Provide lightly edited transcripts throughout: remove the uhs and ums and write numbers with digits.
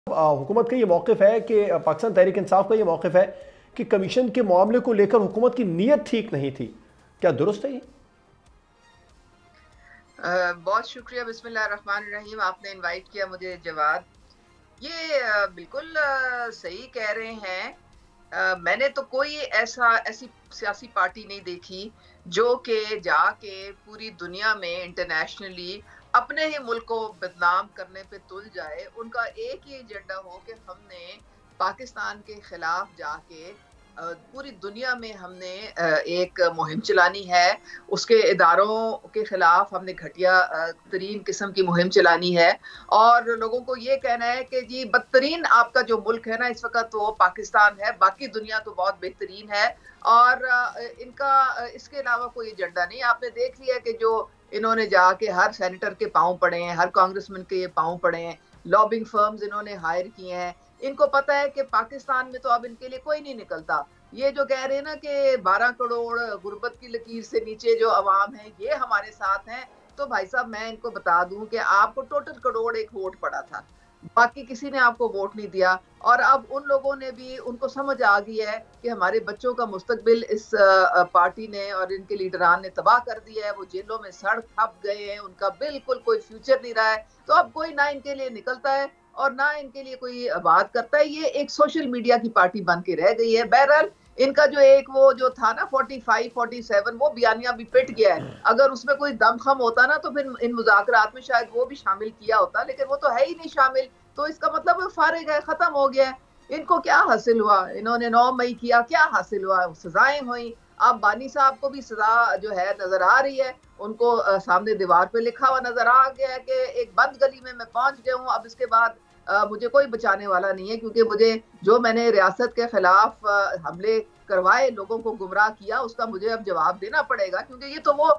हुकूमत का ये मौक़िफ़ है कि पाकिस्तान तहरीक इंसाफ का ये मौक़िफ़ है कि कमीशन के मामले को लेकर हुकूमत की नीयत ठीक नहीं थी, क्या दुरुस्त है ये? बहुत शुक्रिया। बिस्मिल्लाहिर्रहमानिर्रहीम। आपने इनवाइट किया मुझे जवाद। ये बिल्कुल सही कह रहे हैं। मैंने तो कोई ऐसी सियासी पार्टी नहीं देखी जो कि जाके पूरी दुनिया में इंटरनेशनली अपने ही मुल्क को बदनाम करने पे तुल जाए। उनका एक ही एजेंडा हो कि हमने पाकिस्तान के खिलाफ जाके पूरी दुनिया में हमने एक मुहिम चलानी है, उसके इदारों के खिलाफ हमने घटिया तरीन किस्म की मुहिम चलानी है और लोगों को ये कहना है कि जी बदतरीन आपका जो मुल्क है ना इस वक्त वो पाकिस्तान है, बाकी दुनिया तो बहुत बेहतरीन है और इनका इसके अलावा कोई एजेंडा नहीं। आपने देख लिया कि जो इन्होंने जाके हर सेनेटर के पाँव पड़े हैं, हर कांग्रेसमैन के ये पाँव पड़े हैं, लॉबिंग फर्म्स इन्होंने हायर किए हैं। इनको पता है कि पाकिस्तान में तो अब इनके लिए कोई नहीं निकलता। ये जो कह रहे हैं ना कि 12 करोड़ गुर्बत की लकीर से नीचे जो अवाम है ये हमारे साथ हैं, तो भाई साहब मैं इनको बता दूं कि आपको टोटल करोड़ एक वोट पड़ा था, बाकी किसी ने आपको वोट नहीं दिया। और अब उन लोगों ने भी उनको समझ आ गई है कि हमारे बच्चों का मुस्तकबिल इस पार्टी ने और इनके लीडरान ने तबाह कर दिया है। वो जेलों में सड़ खप गए हैं, उनका बिल्कुल कोई फ्यूचर नहीं रहा है। तो अब कोई ना इनके लिए निकलता है और ना इनके लिए कोई बात करता है। ये एक सोशल मीडिया की पार्टी बन के रह गई है। बहरहाल इनका जो एक वो जो था ना 45 47 वो बयानिया भी पिट गया है। अगर उसमें कोई दमखम होता ना तो फिर इन मुज़ाकरात में शायद वो भी शामिल किया होता, लेकिन वो तो है ही नहीं शामिल। तो इसका मतलब वो फारिग है, खत्म हो गया है। इनको क्या हासिल हुआ? इन्होंने 9 मई किया, क्या हासिल हुआ? सजाएं हुई। अब बानी साहब को भी सजा जो है नजर आ रही है, उनको सामने दीवार पे लिखा हुआ नजर आ गया है कि एक बंद गली में मैं पहुंच गया हूँ, अब इसके बाद मुझे कोई बचाने वाला नहीं है, क्योंकि मुझे जो मैंने रियासत के खिलाफ हमले करवाए, लोगों को गुमराह किया, उसका मुझे अब जवाब देना पड़ेगा। क्योंकि ये तो वो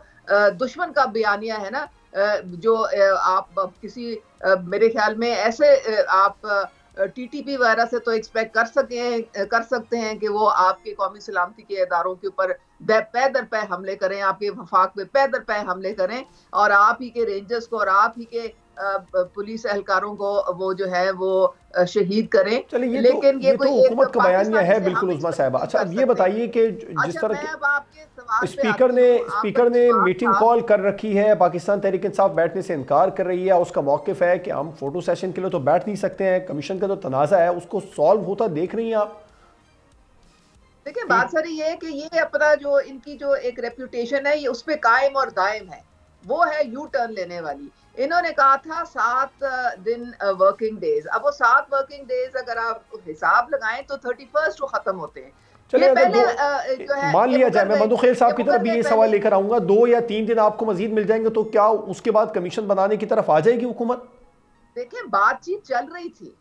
दुश्मन का बयानिया है ना, जो आप किसी मेरे ख्याल में ऐसे आप टीटीपी वगैरह से तो एक्सपेक्ट कर सकते हैं कि वो आपके कौमी सलामती के इदारों के ऊपर पै दर पै हमले करें, आपके वफाक पे पै दर पै हमले करें और आप ही के रेंजर्स को और आप ही के पुलिस एहलकारों को वो जो है वो शहीद करें। चलिए लेकिन ये कोई तो हुकूमत का बयानिया है बिल्कुल उस्मा साहिबा। अच्छा अब ये बताइए कि जिस तरह के स्पीकर ने मीटिंग कॉल कर रखी है, पाकिस्तान तहरीक इंसाफ बैठने से इनकार कर रही है, उसका मौक़िफ़ है कि हम फोटो सेशन के लिए तो बैठ नहीं सकते हैं, कमीशन का जो तनाज़ा है उसको सॉल्व होता देख रही हैं आप? देखिए बात सारी ये है कि ये अपना जो इनकी जो एक रेप्यूटेशन है ये उस पे कायम और दायम है, वो है यू टर्न लेने वाली। इन्होंने कहा था 7 दिन वर्किंग डेज। अब वो 7 वर्किंग डेज अगर आप हिसाब लगाएं तो 31 को खत्म होते हैं। चलिए अगर मान लिया जाए, मैं बंदूखेल साहब की तरफ भी ये सवाल लेकर आऊंगा, 2 या 3 दिन आपको मजीद मिल जाएंगे तो क्या उसके बाद कमीशन बनाने की तरफ आ जाएगी हुकूमत? देखिए बातचीत चल रही थी,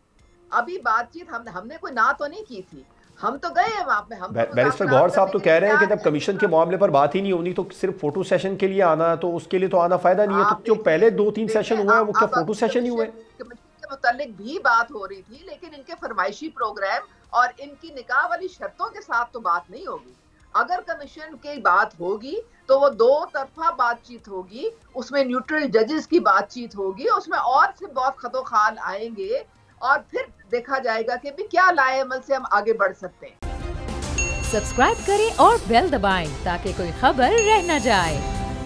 अभी बातचीत हमने कोई ना तो नहीं की थी, हम तो गए हैं वहां पे। हम बैरिस्टर गौहर साहब तो कह रहे हैं कि जब कमीशन के मामले पर बात ही नहीं होनी तो सिर्फ फोटो सेशन के लिए आना, तो उसके लिए तो आना फायदा नहीं है। तो जो पहले 2-3 सेशन हुए हैं वो क्या फोटो सेशन ही हुए? कमीशन के मुतालिक भी बात हो रही थी, लेकिन इनके फरमाइशी प्रोग्राम और इनकी निकाह वाली शर्तों के साथ तो बात नहीं होगी। अगर कमीशन की बात होगी तो वो 2 तरफा बातचीत होगी, उसमें न्यूट्रल जजेस की बातचीत होगी, उसमें और से बहुत खतोखाल आएंगे और फिर देखा जाएगा कि भी क्या लाए अमल से हम आगे बढ़ सकते हैं। सब्सक्राइब करें और बेल दबाएं ताकि कोई खबर रह न जाए।